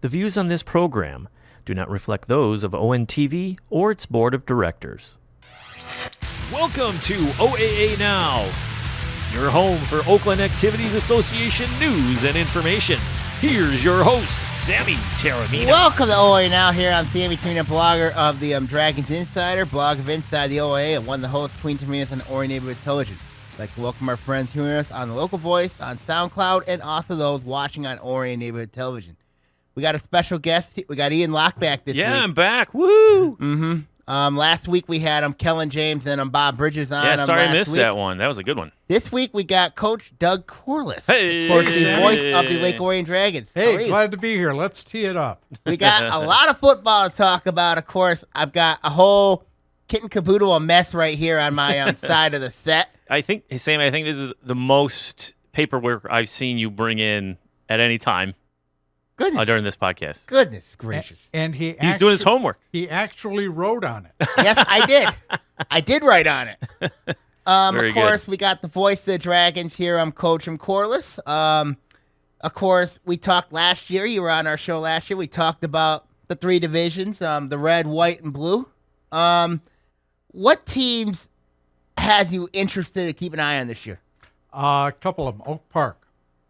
The views on this program do not reflect those of ONTV or its board of directors. Welcome to Oaa Now, your home for Oakland Activities Association news and information. Here's your host, Sammy Taramina. Welcome to Oaa Now. Here I'm Sammy Taramina, blogger of the Dragons Insider, blog of Inside the OAA, and one of the hosts between Taramina and Orion Neighborhood Television. I'd like to welcome our friends hearing us on the Local Voice, on SoundCloud, and also those watching on Orion Neighborhood Television. We got a special guest. We got Ian Lockback this week. Yeah, I'm back. Woo! Mm-hmm. Last week we had Kellen James and Bob Bridges on. Yeah, sorry I missed week. that one. That was a good one. This week we got Coach Doug Corliss, hey, of course, the voice of the Lake Orion Dragons. Hey, glad to be here. Let's tee it up. We got a lot of football to talk about, of course. I've got a whole kit and caboodle of mess right here on my side of the set. Sam, I think this is the most paperwork I've seen you bring in at any time. Goodness. During this podcast. Goodness gracious. And he's doing his homework. He actually wrote on it. Yes, I did. I did write on it. Very of course, good. we got the voice of the Dragons here. I'm Coach from Corliss. Of course, we talked last year. You were on our show last year. We talked about the three divisions, the red, white, and blue. What teams has you interested to keep an eye on this year? A couple of them. Oak Park.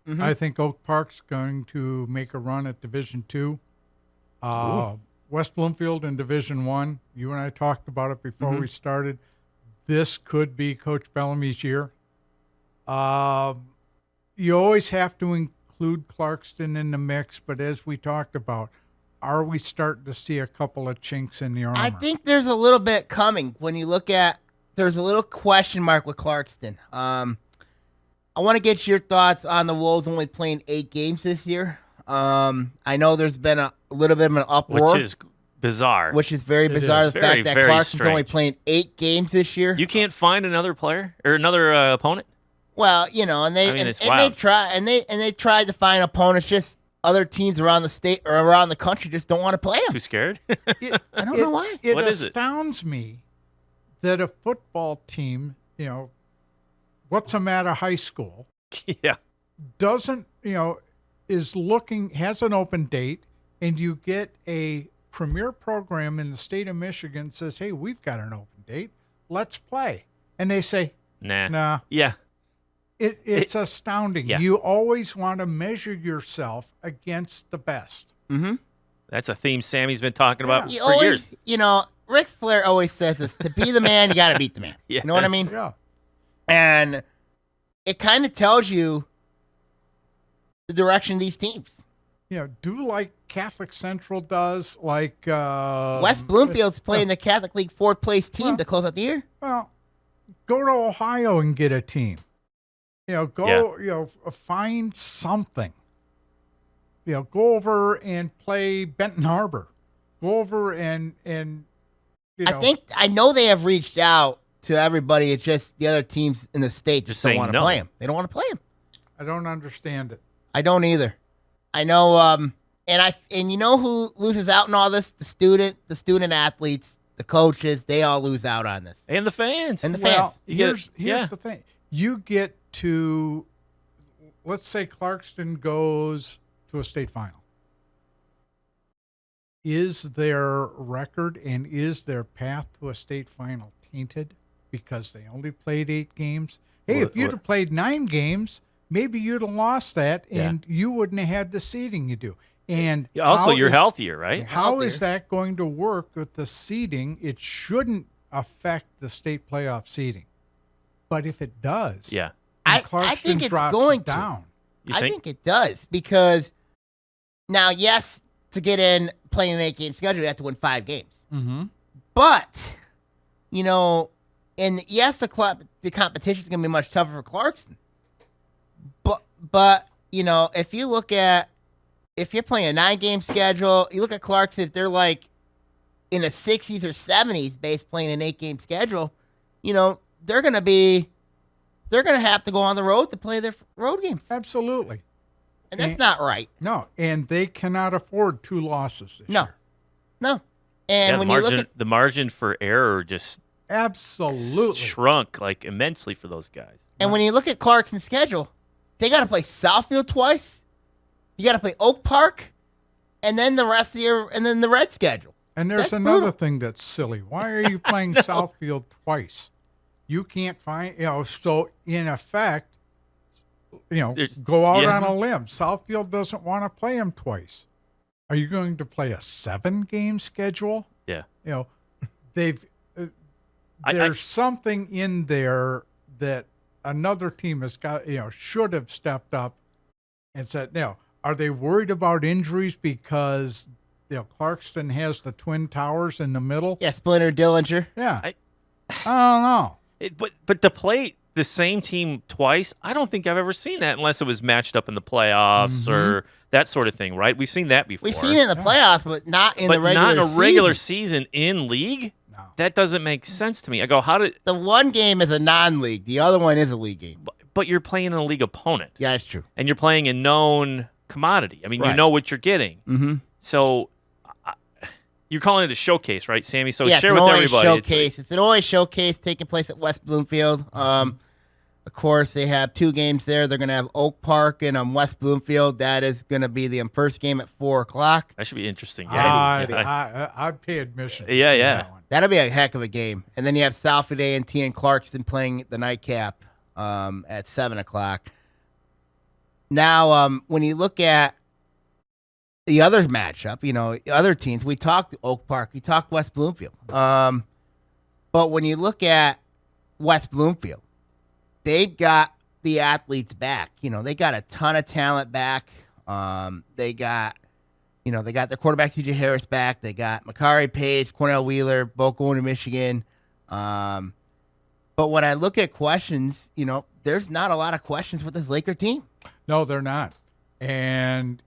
Mm-hmm. I think Oak Park's going to make a run at Division II. West Bloomfield in Division I. You and I talked about it before we started. This could be Coach Bellamy's year. You always have to include Clarkston in the mix, but as we talked about, are we starting to see a couple of chinks in the armor? I think there's a little bit coming. When you look at, there's a little question mark with Clarkston. I want to get your thoughts on the Wolves only playing 8 games this year. I know there's been a little bit of an uproar. Which is bizarre. Which is very bizarre. Is. The Very, fact that very Clarkston's only strange. playing 8 games this year. You can't find another player or another opponent? Well, you know, and they it's and wild. they tried to find opponents. Just other teams around the state or around the country just don't want to play them. Too scared? I don't know why. It What is it? astounds me that a football team, what's the matter high school, Yeah. doesn't, has an open date, and you get a premier program in the state of Michigan says, hey, we've got an open date, let's play. And they say, nah. Yeah. It's astounding. Yeah. You always want to measure yourself against the best. Mm-hmm. That's a theme Sammy's been talking about You for years. always, Ric Flair always says this: to be the man, you got to beat the man. Yes. You know what I mean? Yeah. And it kind of tells you the direction of these teams. Do like Catholic Central does, like West Bloomfield's playing the Catholic League 4th place team to close out the year. Well, go to Ohio and get a team. Find something. Go over and play Benton Harbor. Go over and I know they have reached out to everybody. It's just the other teams in the state just don't saying want to no. play them. They don't want to play them. I don't understand it. I don't either. I know, and you know who loses out in all this? The student athletes, the coaches. They all lose out on this. And the fans. And the fans. Well, You get it. here's the thing. You get to, let's say Clarkston goes to a state final. Is their record and is their path to a state final tainted because they only played 8 games? Hey, if you'd have played 9 games, maybe you'd have lost that and you wouldn't have had the seeding you do. And Also, you're healthier, right? How is that going to work with the seeding? It shouldn't affect the state playoff seeding. But if it does, Yeah. and I think Clarkston it's drops going to. down. I think it does because now, yes, to get in playing an 8-game schedule, you have to win 5 games. Mm-hmm. But, and yes, the competition is going to be much tougher for Clarkston. But if you look at, if you're playing a 9-game schedule, you look at Clarkston, if they're like in the 60s or 70s based playing an 8-game schedule, they're going to have to go on the road to play their road games. Absolutely. And that's not right. No, and they cannot afford 2 losses this year. No. And when you look at the margin for error just Absolutely. shrunk like immensely for those guys. And when you look at Clarkson's schedule, they got to play Southfield twice. You got to play Oak Park, and then the rest of and then the red schedule. And there's That's another brutal. thing that's silly. Why are you playing Southfield twice? You can't find, so in effect, go out on a limb. Southfield doesn't want to play them twice. Are you going to play a 7-game schedule? Yeah. There's something in there that another team has got, should have stepped up and said, are they worried about injuries because, Clarkston has the Twin Towers in the middle? Yeah, Splinter Dillinger. Yeah. I don't know. But to play the same team twice, I don't think I've ever seen that unless it was matched up in the playoffs or that sort of thing, right? We've seen that before. We've seen it in the playoffs, but not in the regular season. Not in a regular season in league? No. That doesn't make sense to me. I go, how did... The one game is a non-league. The other one is a league game. But you're playing a league opponent. Yeah, that's true. And you're playing a known commodity. I mean, you know what you're getting. Mm-hmm. So... You're calling it a showcase, right, Sammy? So yeah, share with everybody. It's an OA showcase taking place at West Bloomfield. Of course, they have 2 games there. They're going to have Oak Park and West Bloomfield. That is going to be the first game at 4 o'clock. That should be interesting. I'd pay admission. Yeah. That'll be a heck of a game. And then you have Southfield A&T and Clarkston playing the nightcap at 7 o'clock. Now, when you look at the other matchup, other teams, we talked Oak Park, we talked West Bloomfield. But when you look at West Bloomfield, they've got the athletes back. They got a ton of talent back. They got their quarterback CJ Harris back. They got Makari Page, Cornell Wheeler, both going to Michigan. But when I look at questions, there's not a lot of questions with this Laker team. No, they're not. And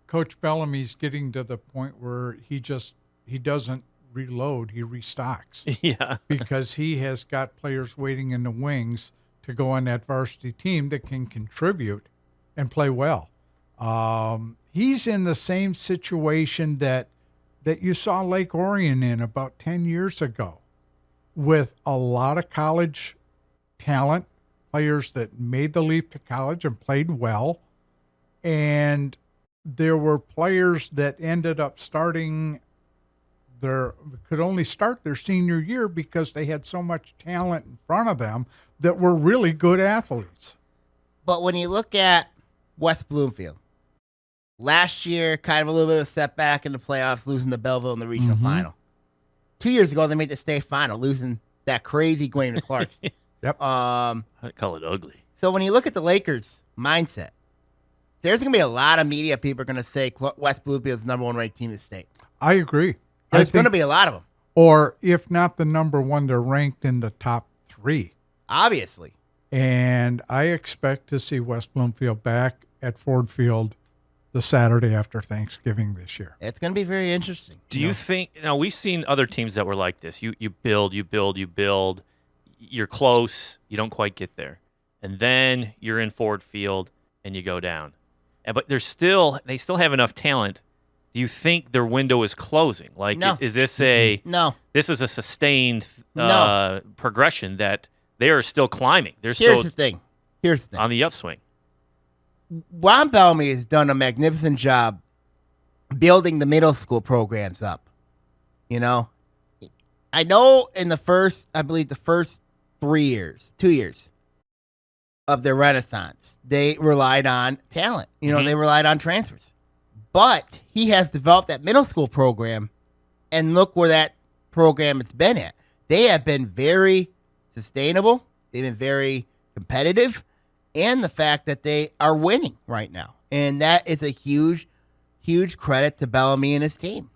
Coach Bellamy's getting to the point where he doesn't reload, he restocks. Yeah. Because he has got players waiting in the wings to go on that varsity team that can contribute and play well. He's in the same situation that you saw Lake Orion in about 10 years ago, with a lot of college talent, players that made the leap to college and played well. And there were players that ended up could only start their senior year because they had so much talent in front of them that were really good athletes. But when you look at West Bloomfield, last year, kind of a little bit of a setback in the playoffs, losing to Belleville in the regional final. 2 years ago, they made the state final, losing that crazy game to Clarkston. Yep. I call it ugly. So when you look at the Lakers' mindset, there's going to be a lot of media people are going to say West Bloomfield is the number 1 ranked team in the state. I agree. There's going to be a lot of them. Or if not the number 1, they're ranked in the top 3. Obviously. And I expect to see West Bloomfield back at Ford Field the Saturday after Thanksgiving this year. It's going to be very interesting. Do you think, we've seen other teams that were like this. You build, you're close, you don't quite get there. And then you're in Ford Field and you go down. But they still have enough talent. Do you think their window is closing? Like, no. Is this no? This is a sustained No. progression that they are still climbing. Here's the thing. On the upswing. Ron Bellamy has done a magnificent job building the middle school programs up. I know in the first 2 years of their renaissance, they relied on talent. They relied on transfers. But he has developed that middle school program, and look where that program has been at. They have been very sustainable. They've been very competitive, and the fact that they are winning right now. And that is a huge, huge credit to Bellamy and his team,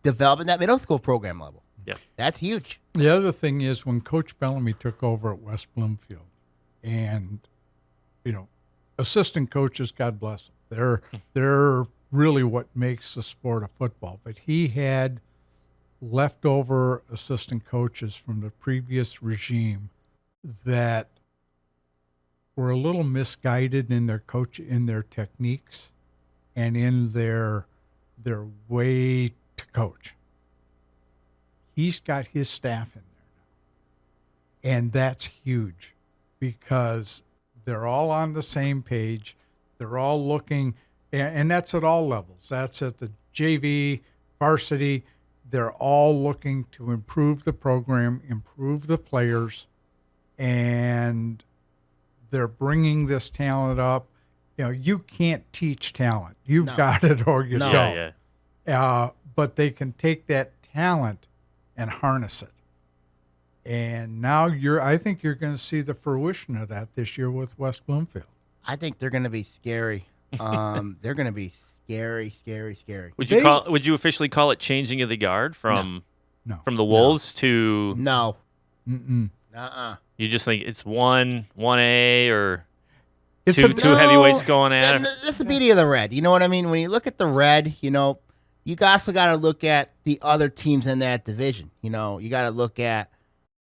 developing that middle school program level. Yeah. That's huge. The other thing is when Coach Bellamy took over at West Bloomfield, and, assistant coaches, God bless them, they're really what makes the sport of football. But he had leftover assistant coaches from the previous regime that were a little misguided in their techniques and in their way to coach. He's got his staff in there now. And that's huge because they're all on the same page. They're all looking, and that's at all levels. That's at the JV, varsity, they're all looking to improve the program, improve the players, and they're bringing this talent up. You can't teach talent. You've got it or you don't. Yeah. But they can take that talent and harness it. And now I think you're going to see the fruition of that this year with West Bloomfield. I think they're going to be scary. They're going to be scary. Would you officially call it changing of the guard from the Wolves to no? You just think it's 1A or it's two heavyweights going at it? That's the beauty of the Red. You know what I mean? When you look at the Red, you also got to look at the other teams in that division. You got to look at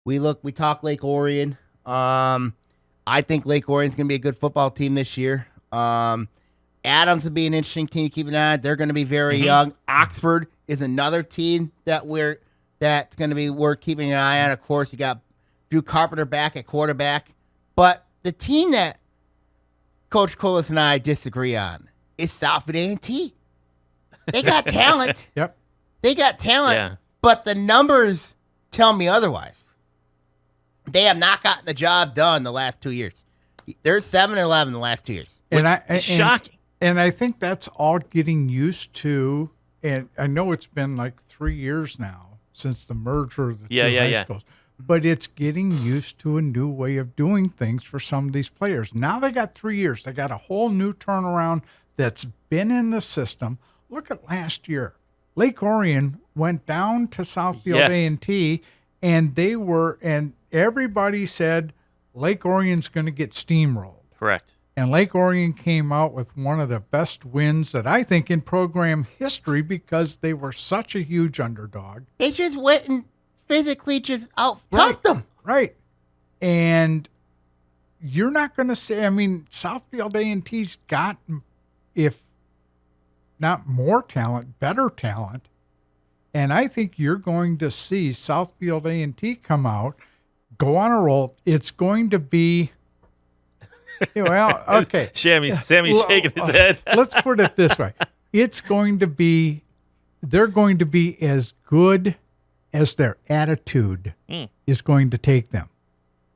we talk Lake Orion. I think Lake Orion's going to be a good football team this year. Adams will be an interesting team to keep an eye on. They're going to be very young. Oxford is another team that's going to be worth keeping an eye on. Of course, you got Drew Carpenter back at quarterback. But the team that Coach Corliss and I disagree on is Southfield A&T. They got talent. Yep. They got talent, but the numbers tell me otherwise. They have not gotten the job done the last 2 years. They're 7-11 the last 2 years. Shocking. And I think that's all getting used to, and I know it's been like 3 years now since the merger of the two high schools, but it's getting used to a new way of doing things for some of these players. Now they got 3 years. They got a whole new turnaround that's been in the system. Look at last year. Lake Orion went down to Southfield A&T, and everybody said Lake Orion's going to get steamrolled. Correct. And Lake Orion came out with one of the best wins that I think in program history because they were such a huge underdog. They just went and physically just out-toughed them. Right. And you're not going to say, Southfield A&T's got, if not more talent, better talent. And I think you're going to see Southfield A&T come out, go on a roll. It's going to be, okay. Sammy's shaking his head. Let's put it this way. They're going to be as good as their attitude is going to take them.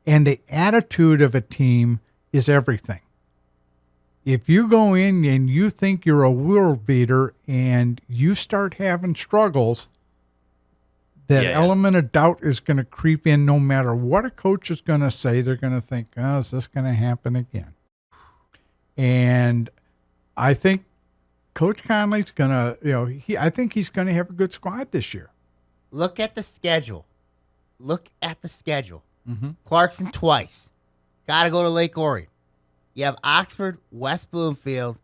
And the attitude of a team is everything. If you go in and you think you're a world beater and you start having struggles, that element of doubt is going to creep in no matter what a coach is going to say. They're going to think, is this going to happen again? And I think Coach Conley's going to, I think he's going to have a good squad this year. Look at the schedule. Mm-hmm. Clarkson twice. Got to go to Lake Orion. You have Oxford, West Bloomfield,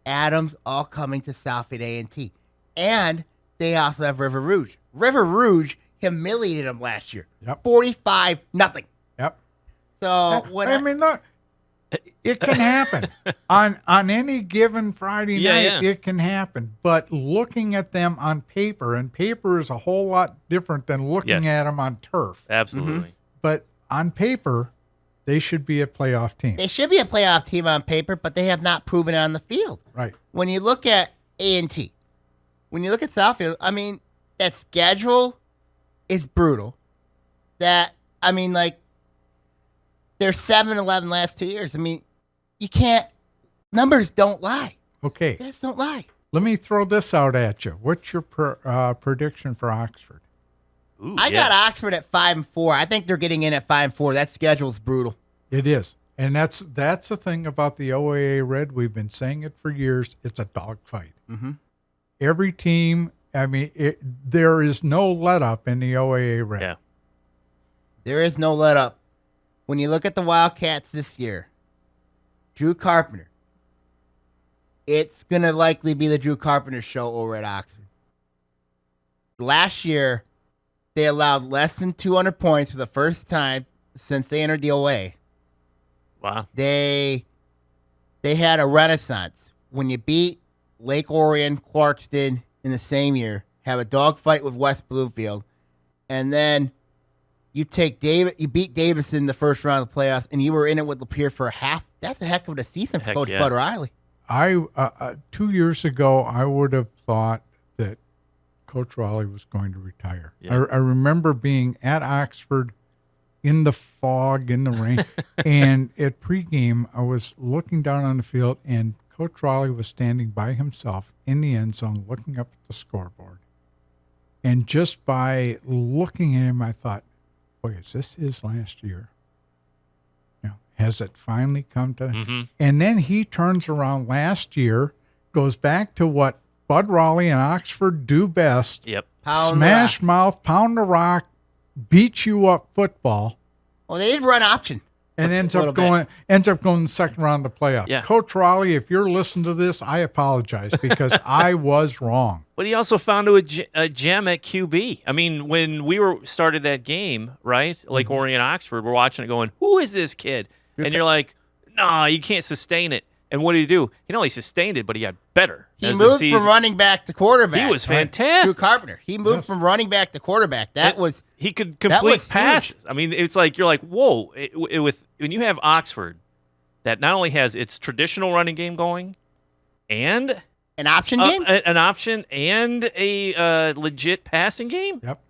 Adams, all coming to Southfield A&T. And they also have River Rouge. River Rouge humiliated them last year. 45-0. Yep. So look, it can happen. on any given Friday night, it can happen. But looking at them on paper, and paper is a whole lot different than looking at them on turf. Absolutely. Mm-hmm. But on paper, they should be a playoff team. They should be a playoff team on paper, but they have not proven it on the field. Right. When you look at A&T, when you look at Southfield, that schedule is brutal. They're 7-11 last 2 years. You can't, numbers don't lie. Okay. They just don't lie. Let me throw this out at you. What's your prediction for Oxford? Ooh, I got Oxford at 5-4. I think they're getting in at 5-4. That schedule's brutal. It is. And that's the thing about the OAA Red. We've been saying it for years. It's a dogfight. Mm-hmm. Every team, there is no let-up in the OAA Red. Yeah. There is no let-up. When you look at the Wildcats this year, Drew Carpenter, it's going to likely be the Drew Carpenter show over at Oxford. Last year, they allowed less than 200 points for the first time since they entered the OA. Wow. They had a renaissance. When you beat Lake Orion, Clarkston in the same year, have a dogfight with West Bloomfield, and then you beat Davis in the first round of the playoffs, and you were in it with Lapeer for a half. That's a heck of a season for Coach Bud Riley. 2 years ago, I would have thought that Coach Raleigh was going to retire. Yeah. I remember being at Oxford in the fog, in the rain, and at pregame, I was looking down on the field, and Coach Raleigh was standing by himself in the end zone looking up at the scoreboard. And just by looking at him, I thought, boy, is this his last year? Has it finally come to? Mm-hmm. And then he turns around last year, goes back to what Bud Raleigh and Oxford do best. Yep. Smash mouth, pound the rock, beat you up football. Well, they did run option. And ends up going the second round of the playoffs. Yeah. Coach Raleigh, if you're listening to this, I apologize because I was wrong. But he also found a gem at QB. I mean, when we started that game, right, Lake Orion, Oxford, we're watching it going, who is this kid? And you're like, nah, you can't sustain it. And what did he do? He not only sustained it, but he got better. He moved from running back to quarterback. He was fantastic. Drew Carpenter. He moved from running back to quarterback. He could complete passes. I mean, it's like you're like, whoa. When you have Oxford, that not only has its traditional running game going, and an option game, an option, and a legit passing game. Yep.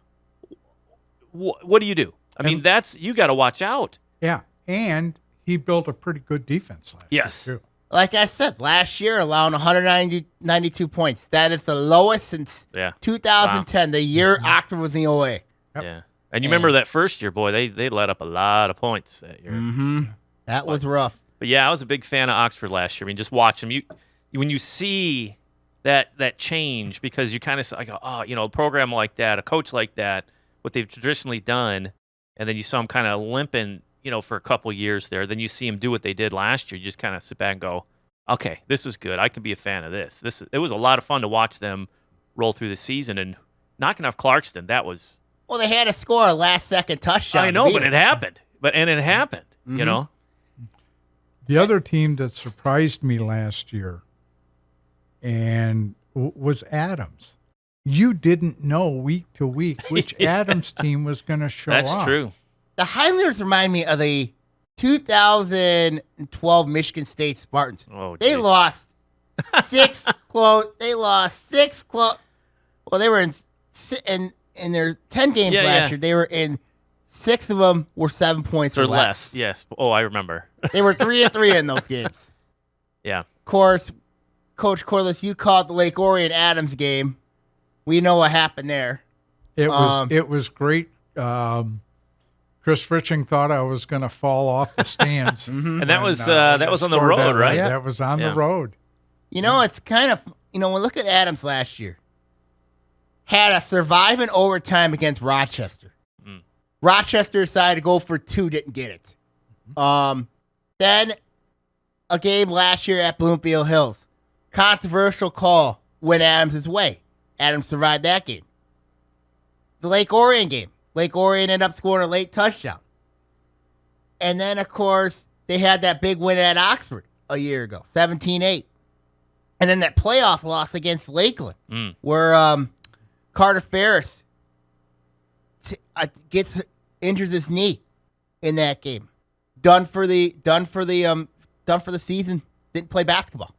What do you do? I mean, you got to watch out. Yeah, and he built a pretty good defense last year, too. Like I said, last year, allowing 192 points. That is the lowest since 2010, the year Oxford was in the OA. Yep. Yeah. And you remember that first year, boy, they let up a lot of points that year. Mm-hmm. That was rough. But, yeah, I was a big fan of Oxford last year. I mean, just watch them. When you see that change, because you kind of like, a program like that, a coach like that, what they've traditionally done, and then you saw them kind of limping, for a couple years there. Then you see them do what they did last year. You just kind of sit back and go, okay, this is good. I can be a fan of this. It was a lot of fun to watch them roll through the season and knocking off Clarkston. That was. Well, they had to score a last-second touchdown. I know, but it happened. And it happened. Mm-hmm. The other team that surprised me last year and was Adams. You didn't know week to week which Adams team was going to show up. That's true. The Highlanders remind me of the 2012 Michigan State Spartans. Oh, they lost 6 close. They lost 6 close. Well, they were in their 10 games last year. They were in 6 of them were 7 points or less. Yes. Oh, I remember. They were 3-3 in those games. Yeah. Of course, Coach Corliss, you called the Lake Orion Adams game. We know what happened there. It was great. Chris Fritching thought I was going to fall off the stands. And that was on the road, right? Yeah. That was on the road. It's kind of, when we look at Adams last year, had a survive in overtime against Rochester. Rochester decided to go for 2, didn't get it. Then a game last year at Bloomfield Hills. Controversial call went Adams' way. Adams survived that game. The Lake Orion game. Lake Orion ended up scoring a late touchdown. And then, of course, they had that big win at Oxford a year ago, 17-8. And then that playoff loss against Lakeland, where Carter Ferris injures his knee in that game. Done for the season. Didn't play basketball.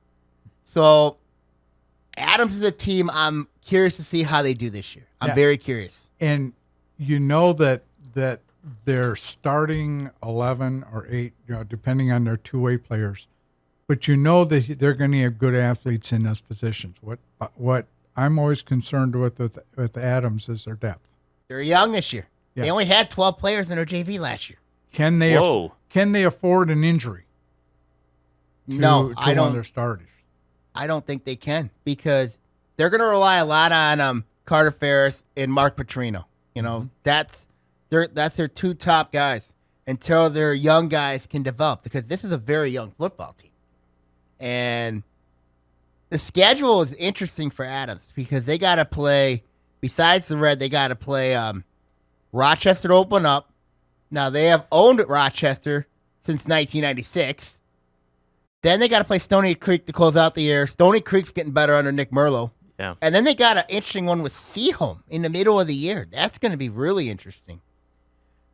So Adams is a team I'm curious to see how they do this year. I'm very curious. And you know that they're starting 11 or 8, depending on their two-way players. But you know that they're going to have good athletes in those positions. What I'm always concerned with Adams is their depth. They're young this year. Yeah. They only had 12 players in their JV last year. Can they afford an injury? No, I don't. One of their starters. I don't think they can, because they're going to rely a lot on Carter Ferris and Mark Petrino. That's their 2 top guys until their young guys can develop, because this is a very young football team. And the schedule is interesting for Adams, because they got to play, besides the Red, they got to play Rochester to open up. Now, they have owned Rochester since 1996. Then they got to play Stony Creek to close out the year. Stony Creek's getting better under Nick Merlo. Yeah. And then they got an interesting one with Seaholm in the middle of the year. That's going to be really interesting.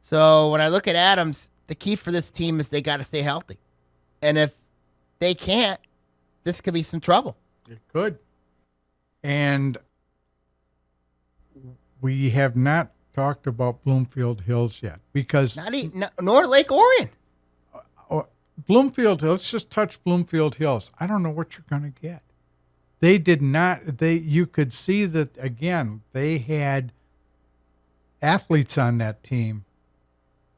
So when I look at Adams, the key for this team is they got to stay healthy. And if they can't, this could be some trouble. It could. And we have not talked about Bloomfield Hills yet because nor Lake Orion. Bloomfield, let's just touch Bloomfield Hills. I don't know what you're going to get. They did not, you could see that, again, they had athletes on that team,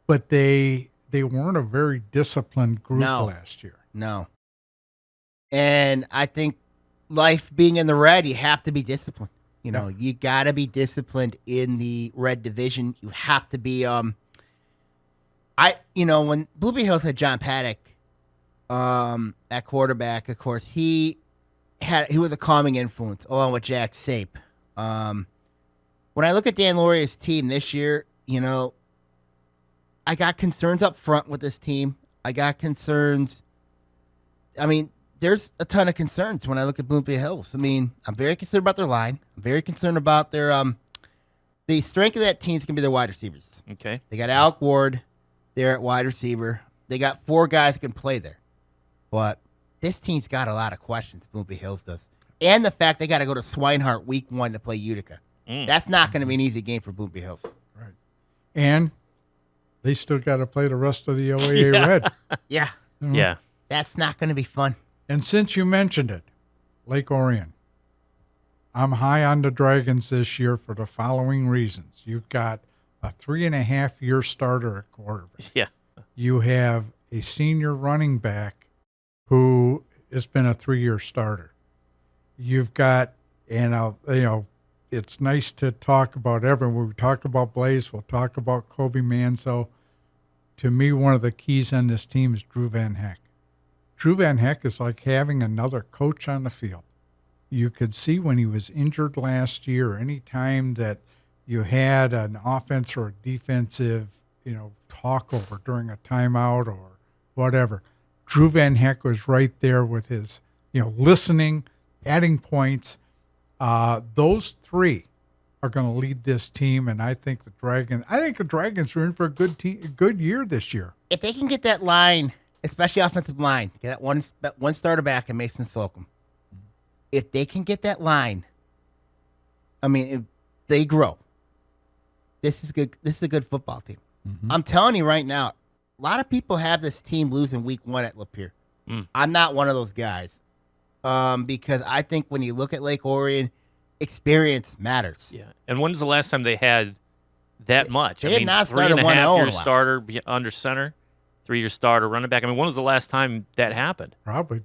but they weren't a very disciplined group last year. No. And I think life being in the red, you have to be disciplined. You got to be disciplined in the red division. You have to be, when Bloomfield Hills had John Paddock at quarterback, of course, he was a calming influence along with Jack Sape. When I look at Dan Laurier's team this year, I got concerns up front with this team. I got concerns. I mean, there's a ton of concerns when I look at Bloomfield Hills. I mean, I'm very concerned about their line. I'm very concerned about their the strength of that team is going to be their wide receivers. Okay. They got Alec Ward there at wide receiver. They got 4 guys that can play there. But this team's got a lot of questions, Bloomfield Hills does. And the fact they got to go to Swinehart week 1 to play Utica. That's not going to be an easy game for Bloomfield Hills. Right. And they still got to play the rest of the OAA Red. Yeah. Mm-hmm. Yeah. That's not going to be fun. And since you mentioned it, Lake Orion, I'm high on the Dragons this year for the following reasons. You've got a 3.5-year starter at quarterback. Yeah. You have a senior running back who has been a 3-year starter. You've got, it's nice to talk about everyone. We talk about Blaze. We'll talk about Kobe Manzo. To me, one of the keys on this team is Drew Van Heck. Drew Van Heck is like having another coach on the field. You could see when he was injured last year, any time that you had an offense or a defensive, talk over during a timeout or whatever, Drew Van Heck was right there with his, listening, adding points. Those 3 are going to lead this team, and I think the Dragons are in for a good year this year. If they can get that line, especially offensive line, get that one starter back in Mason Slocum. If they can get that line, I mean, if they grow. This is good. This is a good football team. Mm-hmm. I'm telling you right now, a lot of people have this team losing week 1 at Lapeer. I'm not one of those guys. Because I think when you look at Lake Orion, experience matters. Yeah. And when's the last time they had that much? They had not started 1-0 3.5-year starter under center, 3-year starter running back. I mean, when was the last time that happened? Probably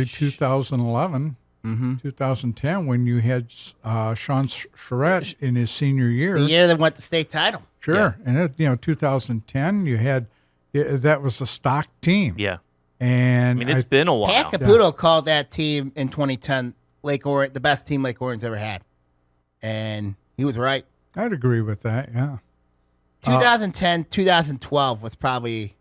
2011, 2010, when you had Sean Charette in his senior year. The year that went to state title. Sure. Yeah. And 2010, you had that was a stock team. Yeah. And it's been a while. Pat Caputo called that team in 2010 Lake Orion the best team Lake Orion's ever had, and he was right. I'd agree with that. Yeah. 2010, 2012 was probably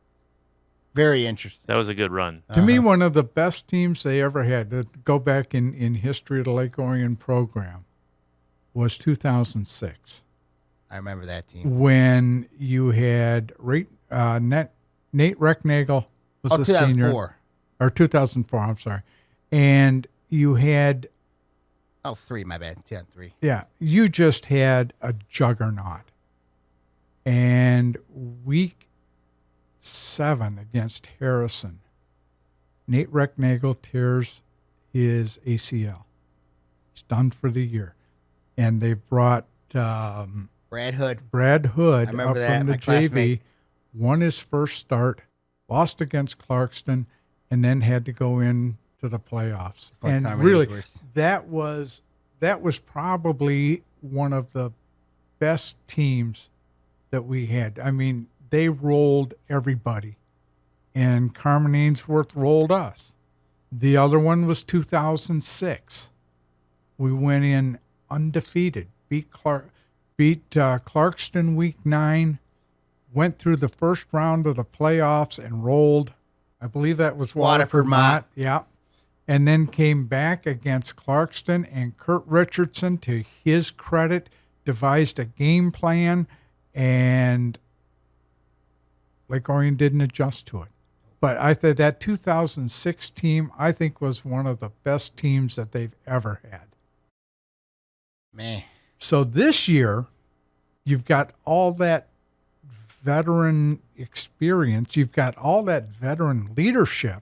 very interesting. That was a good run. To me, one of the best teams they ever had, to go back in history of the Lake Orion program, was 2006. I remember that team. When you had Nate Recknagel was a senior. Or 2004, I'm sorry. And you had... 3, my bad. 10-3. Yeah, you just had a juggernaut. And week 7 against Harrison, Nate Recknagel tears his ACL. He's done for the year. And they brought Brad Hood up from the JV, classmate. Won his first start, lost against Clarkston, and then had to go in to the playoffs. And really, that was probably one of the best teams that we had. I mean, they rolled everybody, and Carmen Ainsworth rolled us. The other one was 2006. We went in undefeated, beat Clarkston week 9, went through the first round of the playoffs and rolled. I believe that was Waterford Mott. Yeah. And then came back against Clarkston, and Kurt Richardson, to his credit, devised a game plan, and Lake Orion didn't adjust to it. But I thought that 2006 team, I think, was one of the best teams that they've ever had. Man. So this year, you've got all that veteran experience. You've got all that veteran leadership.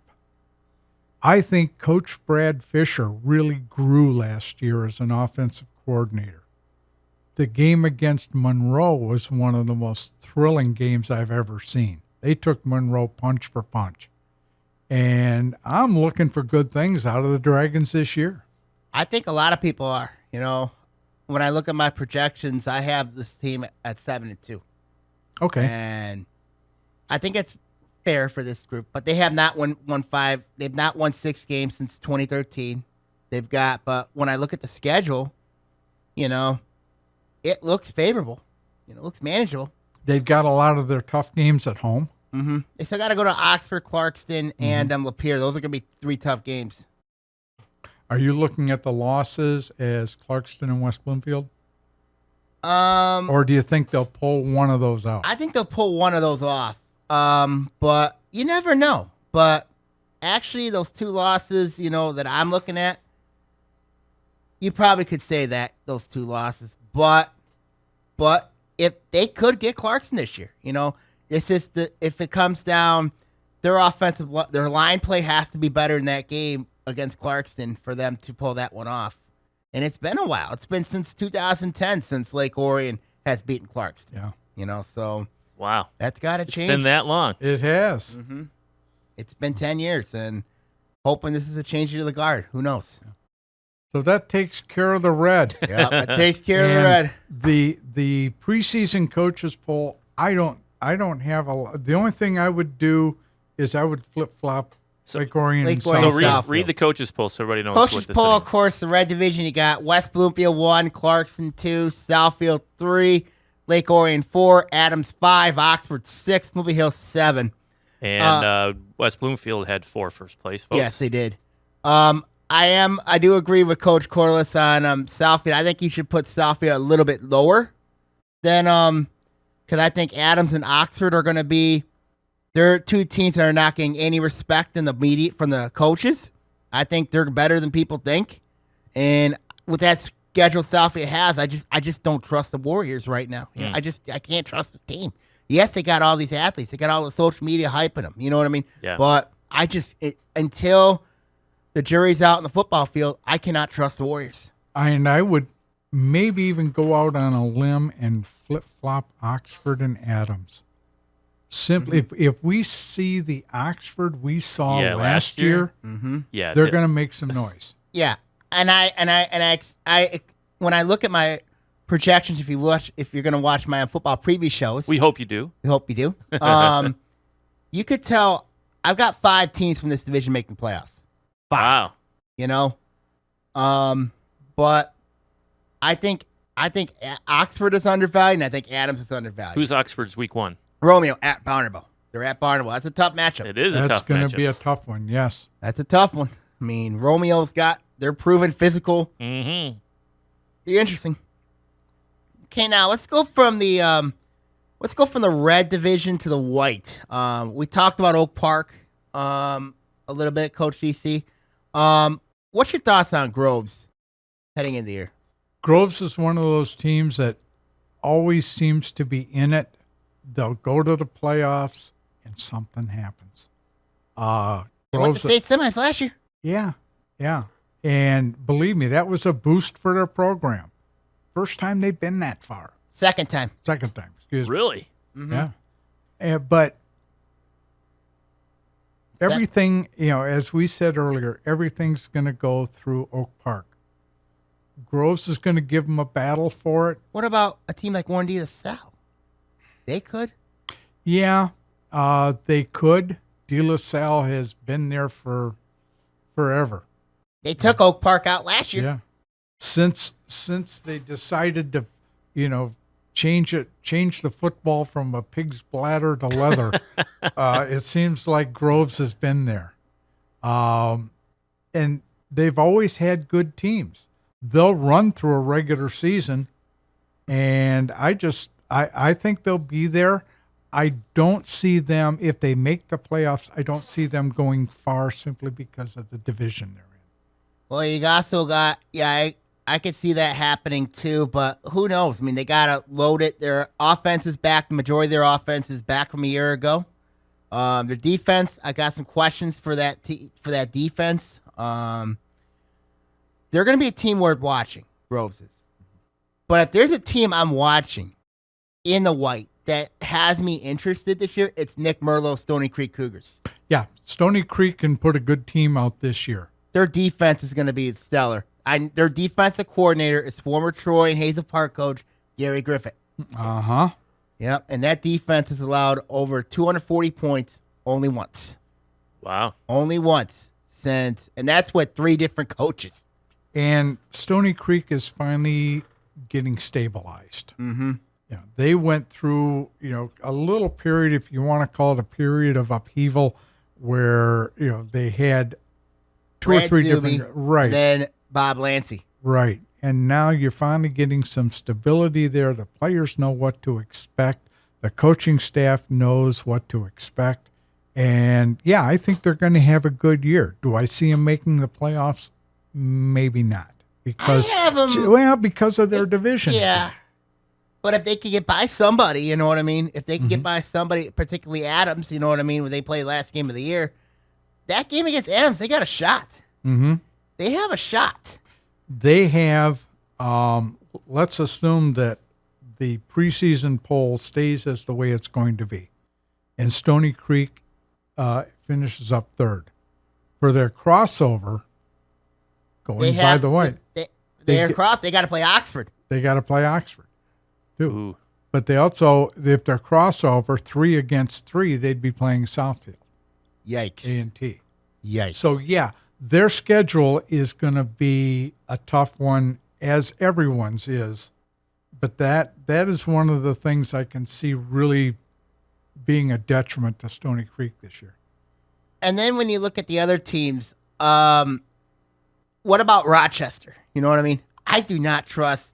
I think Coach Brad Fisher really grew last year as an offensive coordinator. The game against Monroe was one of the most thrilling games I've ever seen. They took Monroe punch for punch. And I'm looking for good things out of the Dragons this year. I think a lot of people are. You know, when I look at my projections, I have this team at 7-2. Okay. And I think it's fair for this group, but they have not won 5. They've not won 6 games since 2013. But when I look at the schedule, you know, it looks favorable. You know, it looks manageable. They've got a lot of their tough games at home. Mm-hmm. They still got to go to Oxford, Clarkston, and Lapeer. Those are going to be 3 tough games. Are you looking at the losses as Clarkston and West Bloomfield? Or do you think they'll pull one of those out? I think they'll pull one of those off. But you never know. But actually, those 2 losses, you know, that I'm looking at, you probably could say that those 2 losses. But if they could get Clarkson this year, you know, it's just if it comes down, their line play has to be better in that game against Clarkston for them to pull that one off. And it's been a while. It's been since 2010 since Lake Orion has beaten Clarkston. Yeah. You know, so Wow. that's got to change. It's been that long. It has. Mm-hmm. It's been 10 years, and hoping this is a change to the guard. Who knows? So that takes care of the red. Yeah, it takes care of the red. The preseason coaches poll, I don't have a lot. The only thing I would do is I would flip-flop Lake Orion. Lake and Orion. So Southfield. read the coaches poll so everybody knows Coaches what this poll, is. of course, the red division, you got West Bloomfield 1, Clarkson 2, Southfield 3, Lake Orion 4, Adams 5, Oxford 6, Movie Hill 7. And West Bloomfield had 4 first place votes. Yes, they did. I do agree with Coach Corliss on Southfield. I think you should put Southfield a little bit lower than because I think Adams and Oxford are going to be they're 2 teams that are not getting any respect in the media from the coaches. I think they're better than people think, and with that schedule Southfield has, I just don't trust the Warriors right now. You know, I can't trust this team. Yes, they got all these athletes, they got all the social media hyping them. You know what I mean? Yeah. But until the jury's out in the football field, I cannot trust the Warriors. And I would maybe even go out on a limb and flip-flop Oxford and Adams. Simply, if we see the Oxford we saw last year, yeah, they're going to make some noise. Yeah, and I when I look at my projections, if you're going to watch my football preview shows, we hope you do. we hope you do. You could tell I've got 5 teams from this division making the playoffs. 5. Wow. You know, but I think Oxford is undervalued, and I think Adams is undervalued. Who's Oxford's week 1? Romeo at Barnaboo. They're at Barnaboo. That's a tough matchup. It is a That's tough going matchup. to be a tough one, yes. That's a tough one. I mean, they're proven physical. Mm-hmm. Be interesting. Okay, now let's go from the red division to the white. We talked about Oak Park a little bit, Coach DC. What's your thoughts on Groves heading into the year? Groves is one of those teams that always seems to be in it. They'll go to the playoffs and something happens. They went to state semis last year. Yeah. And believe me, that was a boost for their program. First time they've been that far. Second time. Excuse me. Really? Mm-hmm. Yeah. But everything, as we said earlier, everything's going to go through Oak Park. Groves is going to give them a battle for it. What about a team like Warren D. LaSalle? They could. Yeah, they could. De La Salle has been there for forever. They took Oak Park out last year. Yeah, since they decided to, change the football from a pig's bladder to leather, it seems like Groves has been there, and they've always had good teams. They'll run through a regular season, and I think they'll be there. I don't see them, if they make the playoffs, I don't see them going far simply because of the division they're in. Well, you also got, I could see that happening too, but who knows? I mean, they got to load it. Their offense is back. The majority of their offense is back from a year ago. Their defense, I got some questions for that defense. They're going to be a team worth watching, Groves is. But if there's a team I'm watching in the white that has me interested this year, it's Nick Merlot's Stony Creek Cougars. Yeah, Stony Creek can put a good team out this year. Their defense is going to be stellar. Their defensive coordinator is former Troy and Hazel Park coach Gary Griffith. Uh-huh. Yep, and that defense has allowed over 240 points only once. Wow. Only once and that's with 3 different coaches. And Stony Creek is finally getting stabilized. Mm-hmm. Yeah, they went through, a little period, if you want to call it a period of upheaval, where, they had two Brad or three Zuby, different, right. And then Bob Lancey. Right. And now you're finally getting some stability there. The players know what to expect. The coaching staff knows what to expect. And, yeah, I think they're going to have a good year. Do I see them making the playoffs? Maybe not. Because, because of their division. Yeah. But if they could get by somebody, you know what I mean? If they can get by somebody, particularly Adams, you know what I mean, when they play last game of the year, that game against Adams, they got a shot. Mm-hmm. They have a shot. They have, let's assume that the preseason poll stays as the way it's going to be. And Stony Creek finishes up third. For their crossover, going by the way. They got to play Oxford. They got to play Oxford, too. Ooh. But they also, if they're crossover, 3 against 3, they'd be playing Southfield. Yikes. A&T. Yikes. So, yeah, their schedule is going to be a tough one, as everyone's is. But that is one of the things I can see really being a detriment to Stony Creek this year. And then when you look at the other teams, what about Rochester? You know what I mean? I do not trust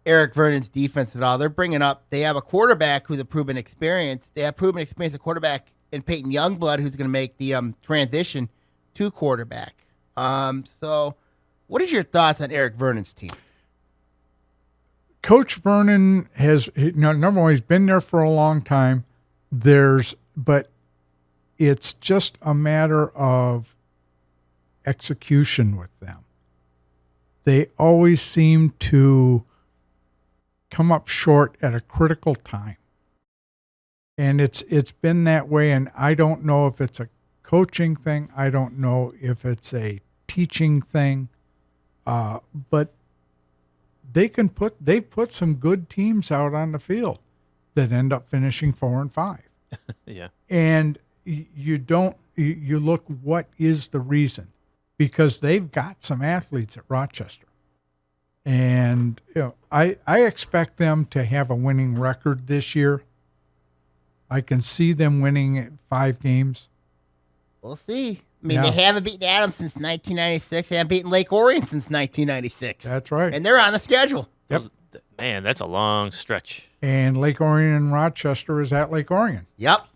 Eric Vernon's defense at all. They have a quarterback who's a proven experience. They have proven experience at quarterback in Peyton Youngblood, who's going to make the transition to quarterback. So what is your thoughts on Eric Vernon's team? Coach Vernon has, number one, he's been there for a long time. But it's just a matter of execution with them. They always seem to come up short at a critical time. And it's been that way, and I don't know if it's a coaching thing. I don't know if it's a teaching thing. But they put some good teams out on the field that end up finishing 4 and 5. Yeah. And you look, what is the reason? Because they've got some athletes at Rochester. And I expect them to have a winning record this year. I can see them winning 5 games. We'll see. I mean, They haven't beaten Adams since 1996. They haven't beaten Lake Orion since 1996. That's right. And they're on the schedule. Yep. Man, that's a long stretch. And Lake Orion and Rochester is at Lake Orion. Yep.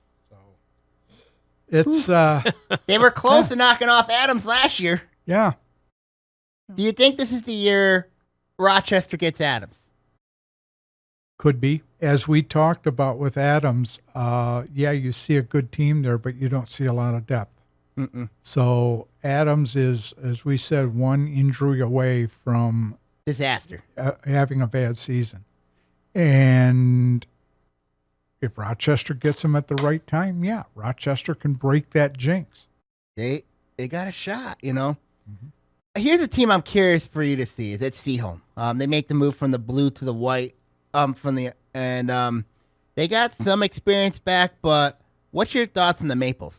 It's they were close to knocking off Adams last year. Yeah. Do you think this is the year Rochester gets Adams? Could be. As we talked about with Adams, you see a good team there, but you don't see a lot of depth. Mm-mm. So Adams is, as we said, one injury away from disaster, having a bad season. And if Rochester gets them at the right time, Rochester can break that jinx. They got a shot, Mm-hmm. Here's a team I'm curious for you to see. That's Seaholm. They make the move from the blue to the white. They got some experience back, but what's your thoughts on the Maples?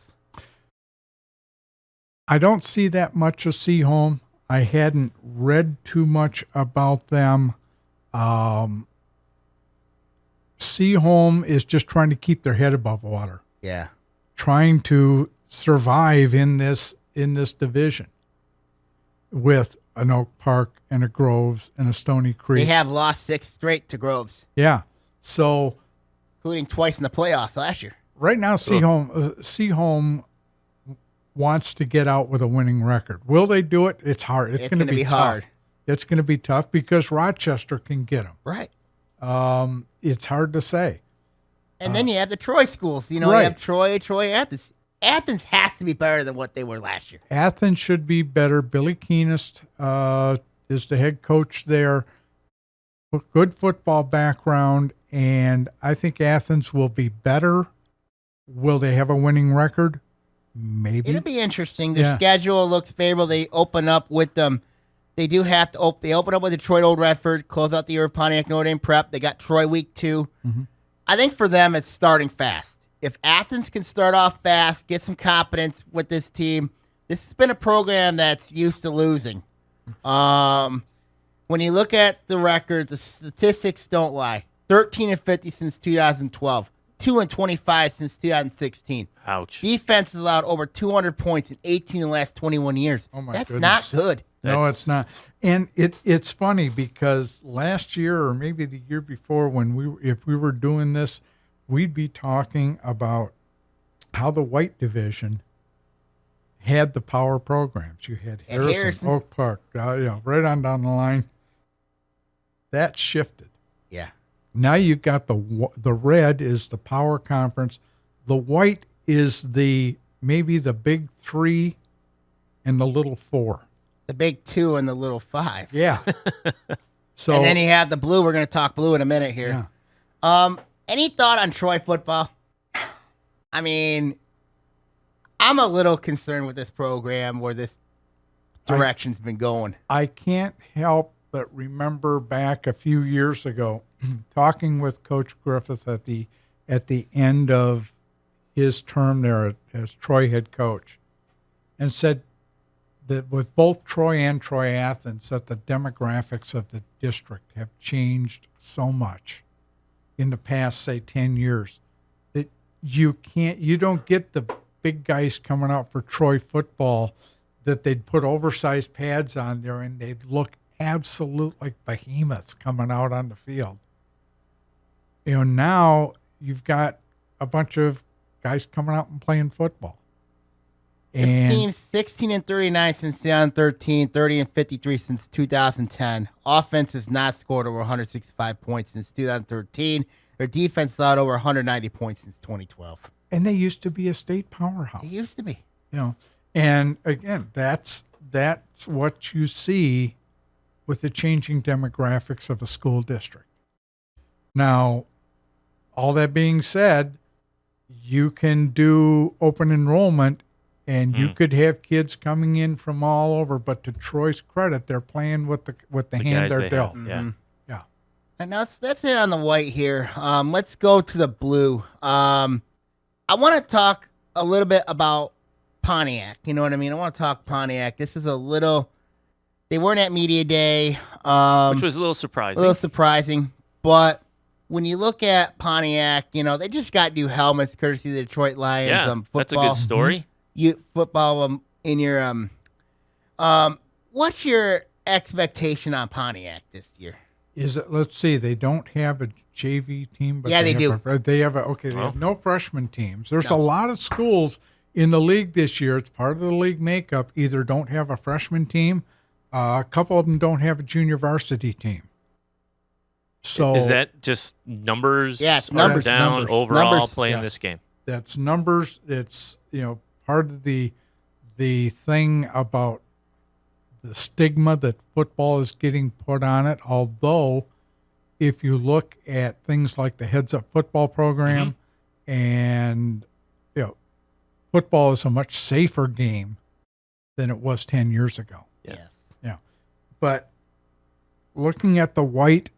I don't see that much of Seaholm. I hadn't read too much about them. Seaholm is just trying to keep their head above water. Yeah. Trying to survive in this division with an Oak Park and a Groves and a Stony Creek. They have lost 6 straight to Groves. Yeah. So, including twice in the playoffs last year. Right now, Seaholm wants to get out with a winning record. Will they do it? It's hard. It's going to be hard. It's going to be tough because Rochester can get them. Right. It's hard to say. And then you have the Troy schools. You right. have Troy, Athens. Athens has to be better than what they were last year. Athens should be better. Billy Keenest is the head coach there. Good football background, and I think Athens will be better. Will they have a winning record? Maybe. It'll be interesting. Their schedule looks favorable. They open up with them. They do have to they open up with Detroit Old Redford, close out the year of Pontiac Notre Dame Prep. They got Troy week 2. Mm-hmm. I think for them it's starting fast. If Athens can start off fast, get some confidence with this team, this has been a program that's used to losing. When you look at the record, the statistics don't lie. 13-50 since 2012. 2-25 since 2016. Ouch. Defense has allowed over 200 points in 18 of the last 21 years. Oh my That's goodness. not good. No, it's not. And it's funny because last year or maybe the year before, if we were doing this, we'd be talking about how the white division had the power programs. You had Harrison, Oak Park, right on down the line. That shifted. Yeah. Now you've got the red is the power conference. The white is maybe the big 3 and the little 4. The big 2 and the little 5. Yeah. So and then you have the blue. We're going to talk blue in a minute here. Yeah. Any thought on Troy football? I mean, I'm a little concerned with this program where this direction's been going. I can't help but remember back a few years ago talking with Coach Griffith at the end of his term there as Troy head coach, and said that with both Troy and Troy Athens, that the demographics of the district have changed so much in the past, say, 10 years that you don't get the big guys coming out for Troy football that they'd put oversized pads on there and they'd look absolute like behemoths coming out on the field. Now you've got a bunch of guys coming out and playing football. This team's 16-39 since 2013, 30-53 since 2010. Offense has not scored over 165 points since 2013. Their defense allowed over 190 points since 2012. And they used to be a state powerhouse. They used to be. And again, that's what you see with the changing demographics of a school district. Now, all that being said, you can do open enrollment and you could have kids coming in from all over, but to Troy's credit, they're playing with the hand they're dealt. Mm-hmm. Yeah. And that's it on the white here. Let's go to the blue. I want to talk a little bit about Pontiac. You know what I mean? I want to talk Pontiac. This is they weren't at Media Day. Which was a little surprising. But when you look at Pontiac, they just got new helmets courtesy of the Detroit Lions. Yeah, football. that's a good story. Football in your what's your expectation on Pontiac this year? Let's see, they don't have a JV team, but they do. They have no freshman teams. There's a lot of schools in the league this year. It's part of the league makeup. Either don't have a freshman team, a couple of them don't have a junior varsity team. So is that just numbers? Yeah, it's numbers down overall numbers, playing this game. That's numbers. It's part of the thing about the stigma that football is getting put on it. Although, if you look at things like the Heads Up football program, and football is a much safer game than it was 10 years ago. Yeah. Yes. Yeah. But looking at the white,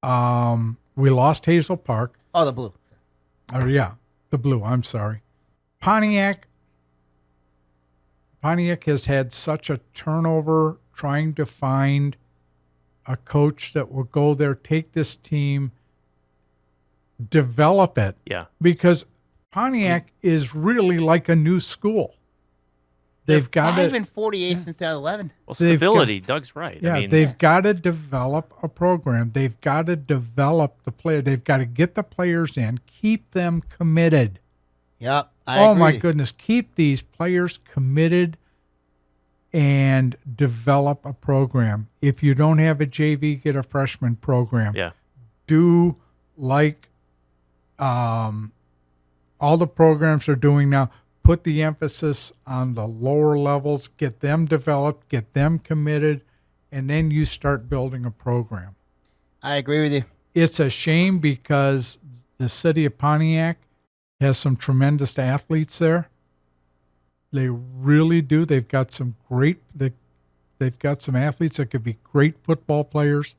we lost Hazel Park. Oh, the blue. Oh, yeah, the blue. I'm sorry. Pontiac has had such a turnover trying to find a coach that will go there, take this team, develop it. Yeah. Because Pontiac is really like a new school. They've got 5-48 since 2011. Well, stability. Doug's right. Yeah, they've got to develop a program. They've got to develop the player. They've got to get the players in, keep them committed. Yep. I agree. My goodness, keep these players committed. and develop a program. If you don't have a JV, get a freshman program. Yeah. Do like all the programs are doing now. Put the emphasis on the lower levels, get them developed, get them committed, and then you start building a program. I agree with you. It's a shame because the city of Pontiac has some tremendous athletes there. They really do. They've got some they've got some athletes that could be great football players,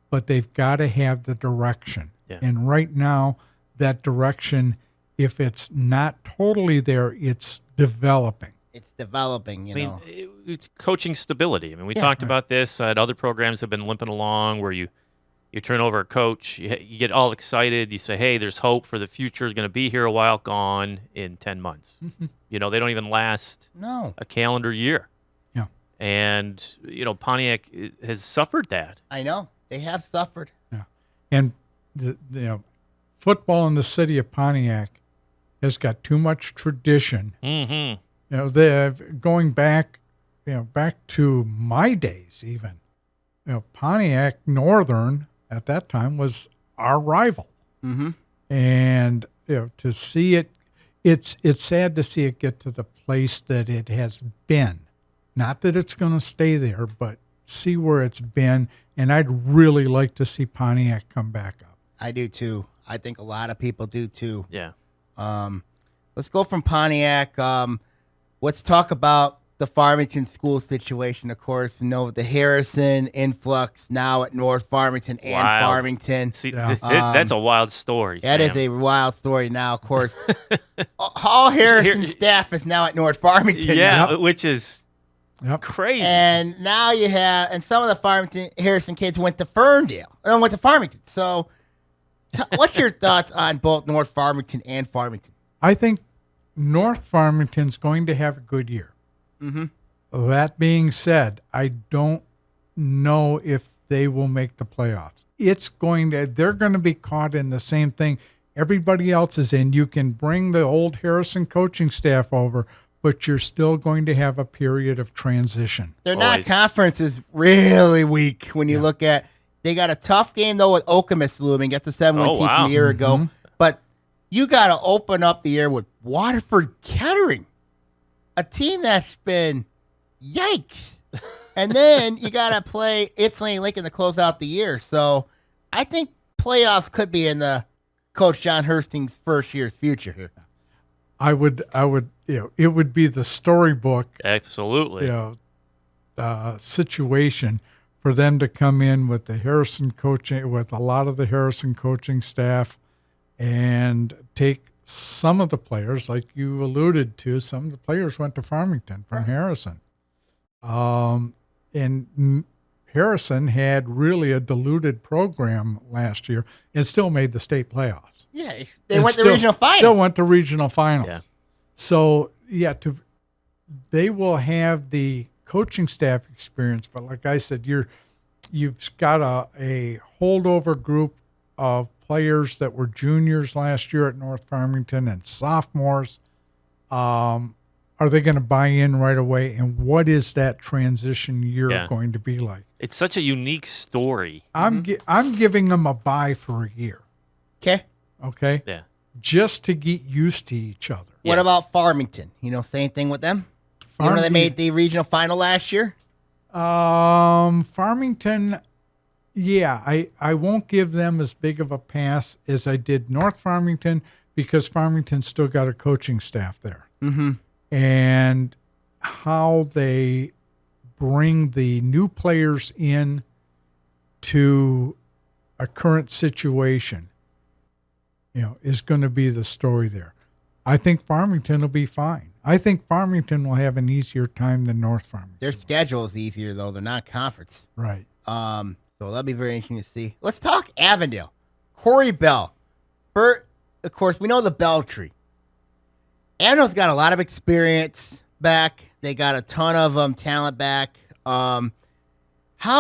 but they've got to have the direction. Yeah. And right now, that direction, if it's not totally there, it's developing. It's developing, you know. It's coaching stability. I mean, we talked about this. Other programs have been limping along where you turn over a coach, you get all excited. You say, hey, there's hope for the future. It's going to be here a while, gone in 10 months. They don't even last a calendar year. Yeah. And, Pontiac has suffered that. I know. They have suffered. Yeah. And, football in the city of Pontiac has got too much tradition. Mm-hmm. They're going back, back to my days even. Pontiac Northern at that time was our rival. Mm-hmm. And, to see it, it's sad to see it get to the place that it has been. Not that it's going to stay there, but see where it's been. And I'd really like to see Pontiac come back up. I do too. I think a lot of people do too. Yeah. Let's go from Pontiac. Let's talk about the Farmington school situation, of course. The Harrison influx now at North Farmington and Farmington. See, that's a wild story. That Sam. is a wild story now, of course. All Harrison staff is now at North Farmington. Yeah, which is crazy. And now you have, and some of the Harrison kids went to Ferndale, and went to Farmington. So what's your thoughts on both North Farmington and Farmington? I think North Farmington's going to have a good year. Mm-hmm. That being said, I don't know if they will make the playoffs. They're going to be caught in the same thing everybody else is in. You can bring the old Harrison coaching staff over, but you're still going to have a period of transition. Their non-conference is really weak when you look at. They got a tough game though with Okemos looming. That's a 7-1 team from a year ago. Mm-hmm. But you got to open up the year with Waterford Kettering, a team that's been yikes. And then you got to play Ypsilanti Lincoln to close out the year. So I think playoffs could be in the Coach John Hursting's first year's future here. I would, it would be the storybook, Absolutely. situation for them to come in with the Harrison coaching, with a lot of the Harrison coaching staff, and take some of the players, like you alluded to. Some of the players went to Farmington from Harrison. And Harrison had really a diluted program last year and still made the state playoffs. Yeah, they went to the regional final. Still went to regional finals. Yeah. So, they will have the coaching staff experience, but like I said, you've got a holdover group of players that were juniors last year at North Farmington and sophomores. Are they going to buy in right away? And what is that transition year going to be like? It's such a unique story. I'm giving them a buy for a year. Okay? Yeah. Just to get used to each other. What about Farmington? Same thing with them? They made the regional final last year? Farmington, I won't give them as big of a pass as I did North Farmington because Farmington still got a coaching staff there. Mm-hmm. And how they bring the new players in to a current situation, is going to be the story there. I think Farmington will be fine. I think Farmington will have an easier time than North Farmington. Their schedule is easier, though. They're not conference. Right. So that'll be very interesting to see. Let's talk Avondale. Cory Bell. Of course, we know the Bell tree. Avondale's got a lot of experience back. They got a ton of talent back. How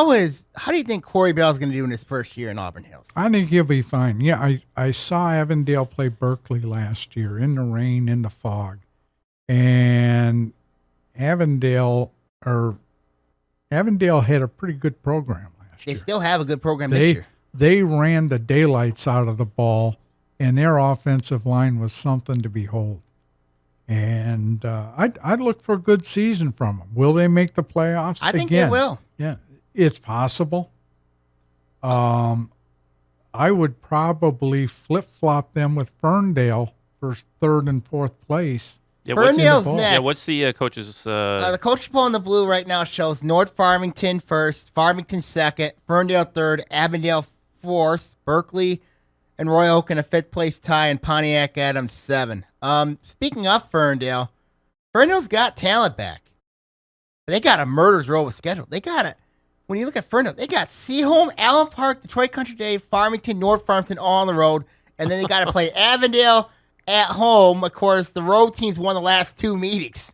do you think Cory Bell is going to do in his first year in Auburn Hills? I think he'll be fine. Yeah, I saw Avondale play Berkeley last year in the rain, in the fog. And Avondale or Avondale had a pretty good program last They year. still have a good program this year. They ran the daylights out of the ball, and their offensive line was something to behold. And I'd look for a good season from them. Will they make the playoffs I think again? they will. Yeah, it's possible. I would probably flip-flop them with Ferndale for third and fourth place. Yeah, Ferndale's bowl. next. Yeah, what's the coach's? The coach poll in the blue right now shows North Farmington first, Farmington second, Ferndale third, Avondale fourth, Berkeley and Royal Oak in a fifth place tie, and Pontiac Adams 7. Speaking of Ferndale's got talent back. They got a murder's row of schedule. They got it. When you look at Ferndale, they got Seaholm, Allen Park, Detroit Country Day, Farmington, North Farmington all on the road, and then they got to play Avondale at home. Of course, the road teams won the last 2 meetings.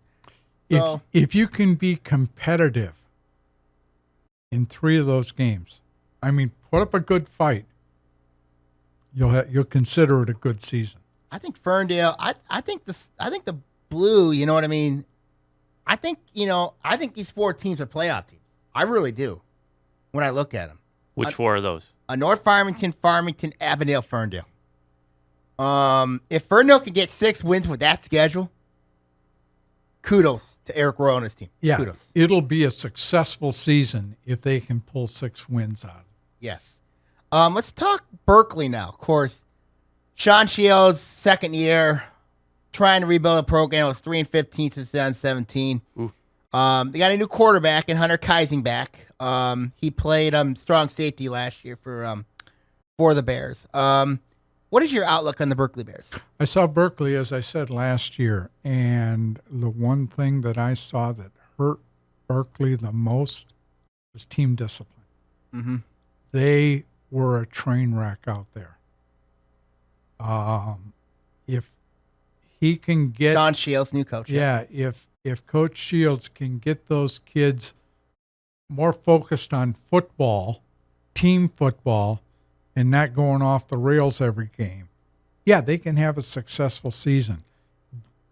So, If you can be competitive in 3 of those games, I mean, put up a good fight, you'll consider it a good season. I think Ferndale. I think the blue. You know what I mean. I think these 4 teams are playoff teams. I really do. When I look at them, which 4 are those? North Farmington, Avondale, Ferndale. If Ferndale can get 6 wins with that schedule, kudos to Eric Royal and his team. Yeah, Kudos. it'll be a successful season if they can pull 6 wins out. Yes. Let's talk Berkeley now. Of course, Sean Shields' second year trying to rebuild a program. It was 3-15 since 2017. Ooh. They got a new quarterback in Hunter Keisingback. He played strong safety last year for the Bears. What is your outlook on the Berkeley Bears? I saw Berkeley, as I said, last year, and the one thing that I saw that hurt Berkeley the most was team discipline. Mm-hmm. They were a train wreck out there. If he can get Sean Shields, new coach. Yeah, if Coach Shields can get those kids more focused on football, team football, and not going off the rails every game, yeah, they can have a successful season.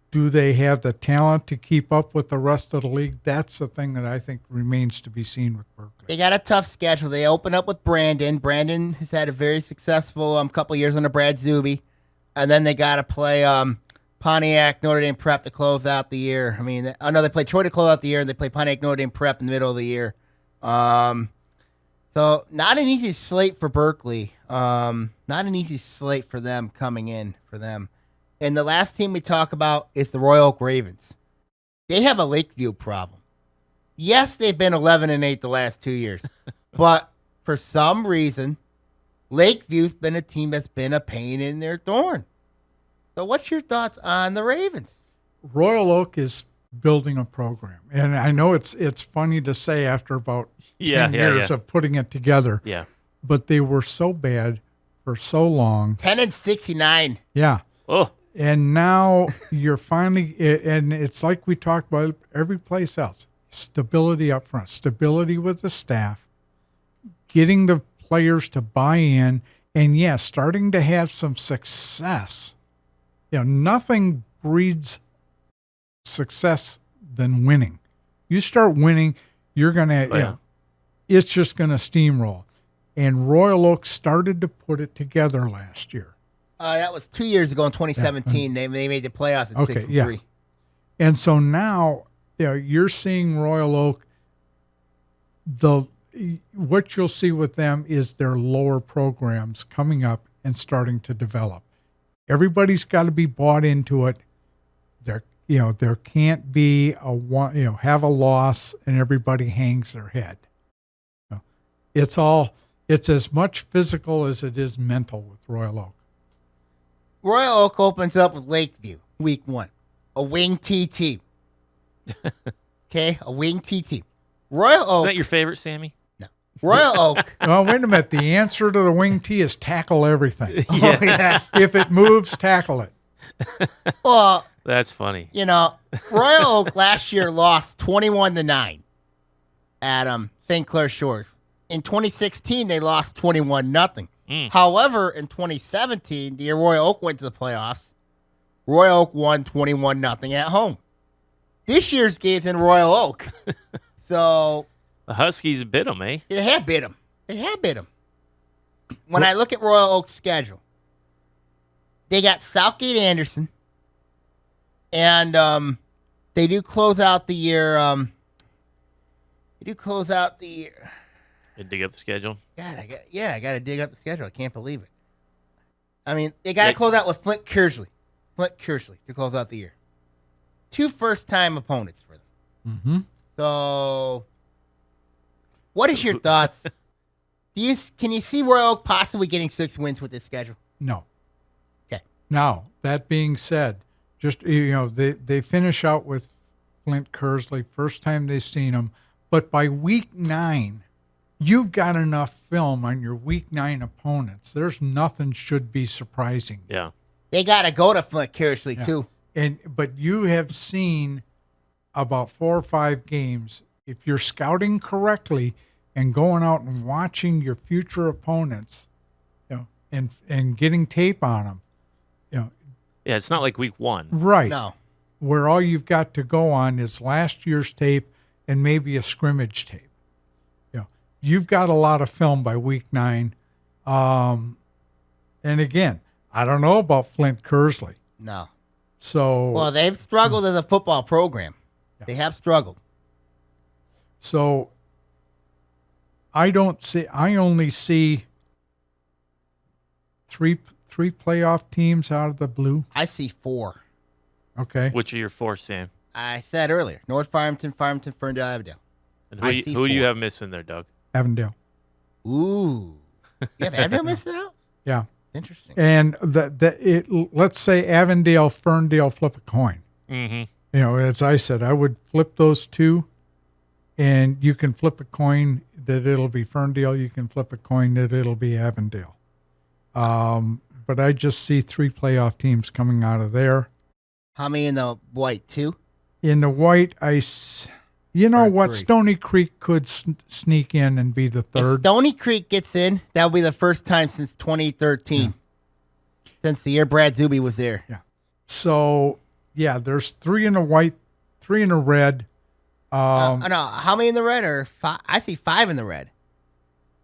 Do they have the talent to keep up with the rest of the league? That's the thing that I think remains to be seen with Berkeley. They got a tough schedule. They open up with Brandon. Brandon has had a very successful couple years under Brad Zuby. And then they got to play Pontiac, Notre Dame Prep to close out the year. I mean, I know they play Troy to close out the year, and they play Pontiac, Notre Dame Prep in the middle of the year. So not an easy slate for Berkeley. Not an easy slate for them coming in for them. And the last team we talk about is the Royal Oak Ravens. They have a Lakeview problem. Yes, they've been 11-8 the last 2 years. But for some reason, Lakeview's been a team that's been a pain in their thorn. So what's your thoughts on the Ravens? Royal Oak is building a program. And I know it's funny to say after about 10 years of putting it together. Yeah. But they were so bad for so long. 10-69. Yeah. Oh. And now you're finally, and it's like we talked about every place else, stability up front, stability with the staff, getting the players to buy in, and yes, starting to have some success. You know, nothing breeds success than winning. You start winning, you're going to, it's just going to steamroll. And Royal Oak started to put it together last year. That was 2 years ago in 2017. They made the playoffs at 6-3. And so now, you're seeing Royal Oak. What you'll see with them is their lower programs coming up and starting to develop. Everybody's got to be bought into it. There can't be have a loss and everybody hangs their head. It's as much physical as it is mental with Royal Oak. Royal Oak opens up with Lakeview, week 1. A wing T team. Okay, a wing T team. Royal Oak. Is that your favorite, Sammy? No. Royal Oak. Oh, wait a minute. The answer to the wing T is tackle everything. Oh, yeah. If it moves, tackle it. Well, that's funny. Royal Oak last year lost 21-9 at St. Clair Shores. In 2016, they lost 21-0. However, in 2017, the year Royal Oak went to the playoffs, Royal Oak won 21-0 at home. This year's game's in Royal Oak. So The Huskies bit them, eh? they have bit them. When I look at Royal Oak's schedule, they got Southgate Anderson, and they do close out the year. You dig up the schedule? God, I got to dig up the schedule. I can't believe it. I mean, they got to close out with Flint Kersley to close out the year. 2 first-time opponents for them. Mm-hmm. So, what is your thoughts? Can you see Royal Oak possibly getting 6 wins with this schedule? No. Okay. Now, that being said, just they finish out with Flint Kersley, first time they've seen them, but by week 9, you've got enough film on your week 9 opponents. There's nothing should be surprising. Yeah. They got to go to Flint Kersley too. But you have seen about 4 or 5 games. If you're scouting correctly and going out and watching your future opponents, and getting tape on them, Yeah, it's not like week 1. right? No. Where all you've got to go on is last year's tape and maybe a scrimmage tape. You've got a lot of film by week 9. And again, I don't know about Flint Kersley. No. So Well, they've struggled as a football program. Yeah. They have struggled. So I only see three playoff teams out of the blue. I see 4. Okay. Which are your 4, Sam? I said earlier, North Farmington, Ferndale, Avondale. And I see who do you 4. have missing there, Doug? Avondale. Ooh. You have Avondale missing out? Yeah. Interesting. And let's say Avondale, Ferndale flip a coin. Mm-hmm. As I said, I would flip those 2, and you can flip a coin that it'll be Ferndale. You can flip a coin that it'll be Avondale. But I just see 3 playoff teams coming out of there. How many in the white? 2? In the white, what? 3. Stony Creek could sneak in and be the If 3rd. Stony Creek gets in, that'll be the first time since 2013. Since the year Brad Zuby was there. Yeah. So, there's 3 in the white, 3 in the red. No, how many in the red? Or 5? I see 5 in the red.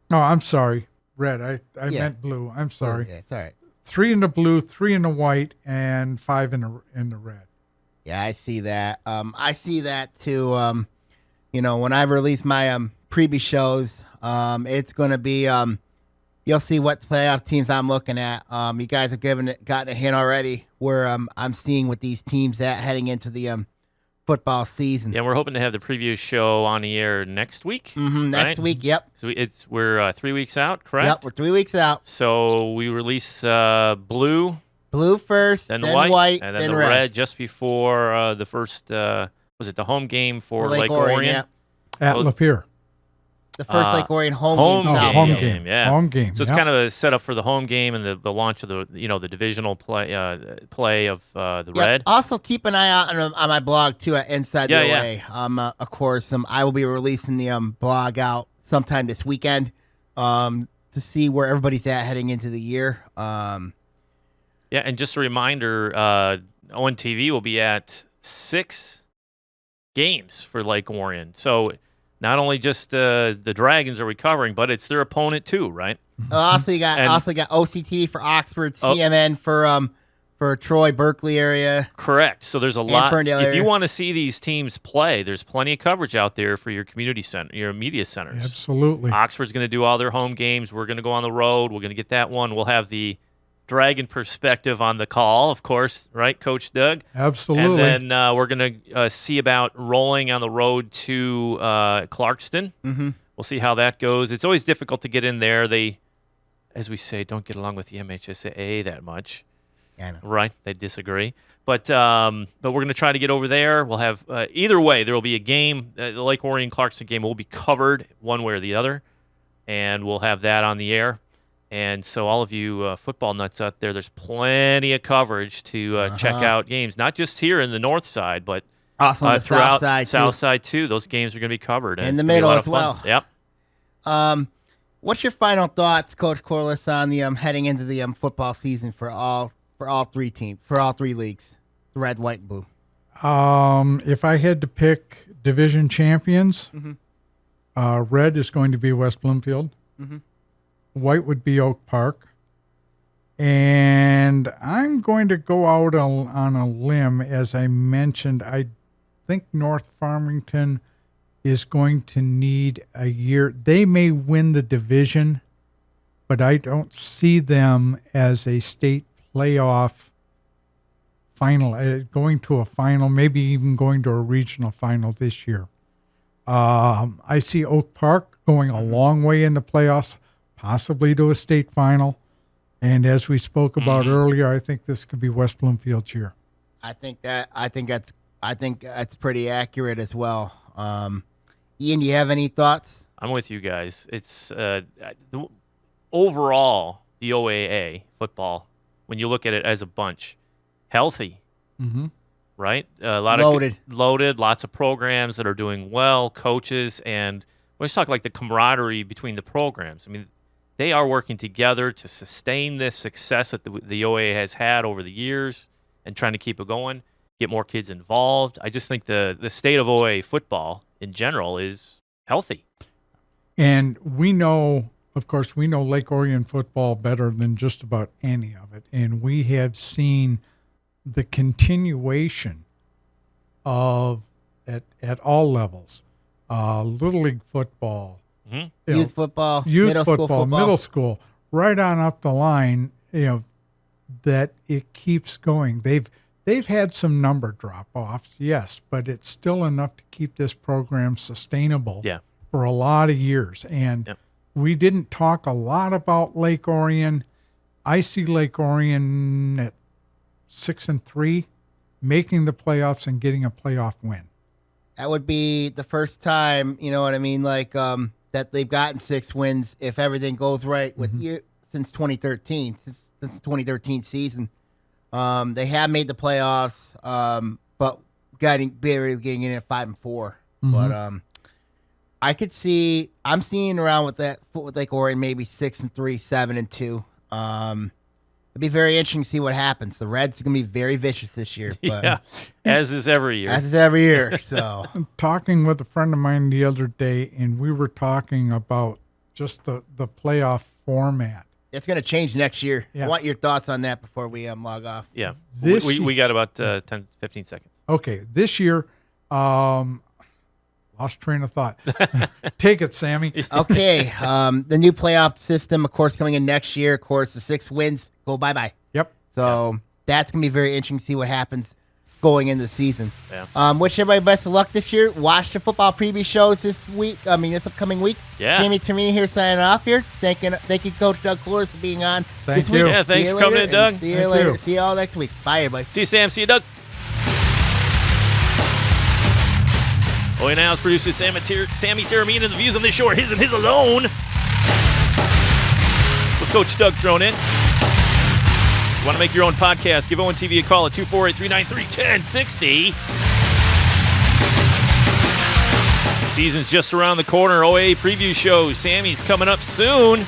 No, I'm sorry. Red. I meant blue. I'm sorry. Yeah, it's all right. 3 in the blue, 3 in the white, and 5 in the red. Yeah, I see that. I see that too. When I release my preview shows, it's going to be you'll see what playoff teams I'm looking at. You guys have gotten a hint already where I'm seeing with these teams that heading into the football season. Yeah, we're hoping to have the preview show on the air next week. Mm-hmm, next week, yep. So we're 3 weeks out, correct? Yep, we're 3 weeks out. So we release blue. Blue first, Then then the white, and then then the red. red just before the first, was it the home game for Lake Orion? Yep. At Lapeer. The first Lake Orion home game. game. Home Yeah. game. Yeah. Home game. So it's kind of a setup for the home game and the launch of the divisional play of the red. Also, keep an eye out on my blog too at Inside the OA. Of course, I will be releasing the blog out sometime this weekend to see where everybody's at heading into the year. Yeah, and just a reminder, ONTV will be at 6 games for Lake Orion. So not only just the Dragons are recovering, but it's their opponent too, right? Also, you got OCT for Oxford, CMN for Troy, Berkeley area. Correct. So there's a lot. Ferndale If area. you want to see these teams play, there's plenty of coverage out there for your community center, your media centers. Absolutely. Oxford's going to do all their home games. We're going to go on the road. We're going to get that one. We'll have the Dragon perspective on the call, of course, right, Coach Doug? Absolutely. And then we're going to see about rolling on the road to Clarkston. Mm-hmm. We'll see how that goes. It's always difficult to get in there. They, as we say, don't get along with the MHSAA that much. Yeah, I know. Right? They disagree. But we're going to try to get over there. We'll have either way, there will be a game. The Lake Orion Clarkston game will be covered one way or the other, and we'll have that on the air. And so all of you football nuts out there, there's plenty of coverage to check out games, not just here in the north side, but Also on the throughout south side too. Those games are going to be covered. And In it's the gonna be a middle lot as of fun. well. Yep. What's your final thoughts, Coach Corliss, on the heading into the football season for all 3 teams, for all 3 leagues, the red, white, and blue? If I had to pick division champions, red is going to be West Bloomfield. White would be Oak Park. And I'm going to go out on a limb. As I mentioned, I think North Farmington is going to need a year. They may win the division, but I don't see them as a state playoff final, going to a final, maybe even going to a regional final this year. I see Oak Park going a long way in the playoffs, possibly to a state final. And as we spoke about earlier, I think this could be West Bloomfield's year. I think that's pretty accurate as well. Ian, do you have any thoughts? I'm with you guys. It's overall the OAA football, when you look at it as a bunch, healthy, right? A lot loaded, lots of programs that are doing well, coaches, and let's talk like the camaraderie between the programs. I mean, they are working together to sustain this success that the OAA has had over the years and trying to keep it going, get more kids involved. I just think the state of OAA football in general is healthy. And we know, of course, Lake Orion football better than just about any of it. And we have seen the continuation of, at all levels, Little League football, Youth football, middle school, right on up the line, that it keeps going. They've had some number drop-offs, yes, but it's still enough to keep this program sustainable for a lot of years. And we didn't talk a lot about Lake Orion. I see Lake Orion at 6-3, making the playoffs and getting a playoff win. That would be the first time, you know what I mean, that they've gotten 6 wins if everything goes right with you since 2013, since the 2013 season. They have made the playoffs, but getting in at 5-4. But I'm seeing around with Lake Orion maybe 6-3, 7-2. It'll be very interesting to see what happens. The Reds are gonna be very vicious this year. But, as is every year. So I'm talking with a friend of mine the other day, and we were talking about just the playoff format. It's going to change next year. Yeah. I want your thoughts on that before we log off. Yeah. We got about 10, 15 seconds. Okay. This year, lost train of thought. Take it, Sammy. Okay. The new playoff system, of course, coming in next year. Of course, the 6 wins go bye-bye. Yep. So that's going to be very interesting to see what happens going into the season. Yeah. Wish everybody best of luck this year. Watch the football preview shows this upcoming week. Yeah. Sammy Termini here signing off here. Thank you, Coach Doug Corliss, for being on Thank this you. week. Yeah, thanks for coming in, Doug. See you later. See you all next week. Bye, everybody. See you, Sam. See you, Doug. Oaa Now is produced by Sammy Termini, and the views on this show are his and his alone. With Coach Doug thrown in. If you want to make your own podcast, give ONTV a call at 248-393-1060. Season's just around the corner. OAA preview show. Sammy's coming up soon.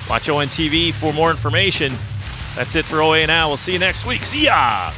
Watch ONTV for more information. That's it for Oaa Now. We'll see you next week. See ya!